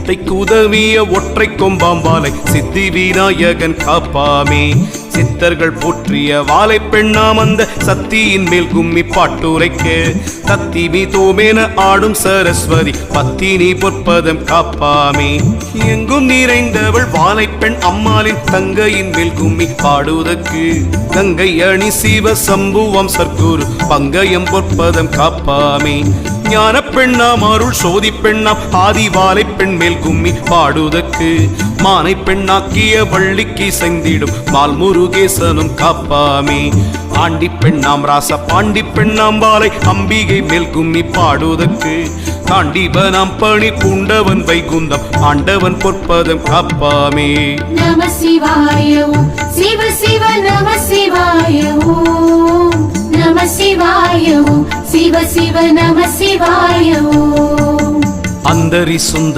வித்தைக்கு உதவிய ஒற்றை கொம்பாம்பாலை சித்தி விநாயகன் காப்பாமே. சித்தர்கள் போற்றிய வாழை பெண்ணாம் அந்த சத்தியின் மேல் கும்மி பாட்டுரைக்க தத்தி மீ தோமேன ஆடும் சரஸ்வதி பத்தினி பொற்பதம் காப்பாமே. எங்கும் நிறைந்தவள் வாழை பெண் அம்மாளின் தங்கையின் மேல் கும்மி பாடுவதற்கு கங்கை அணி சிவ சம்புவம் சர்க்குரு பங்கயம் பொற்பதம் காப்பாமே. ஞான பெண்ணாம் அருள் சோதி பெண்ணாம் ஆதி வாழை பெண் மேல் கும்மி பாடுவதற்கு மானை பெண்ணாக்கிய வள்ளிக்கு செந்திடும் மால் முருகேசனும் காப்பாமே. ஆண்டி பெண்ணாம் ராச பாண்டி பெண்ணாம் வாழை அம்பிகை மேல் கும்மி பாடுவதற்கு தாண்டிபனாம் பணி பூண்டவன் வைகுந்தம் ஆண்டவன் பொற்பதம் காப்பாமே. நம சிவாய ஓம் சிவ சிவ நம சிவாய ஓம் நம சிவாய ஓம் சிவ சிவ நம சிவாய ஓம். அந்தரி சுந்த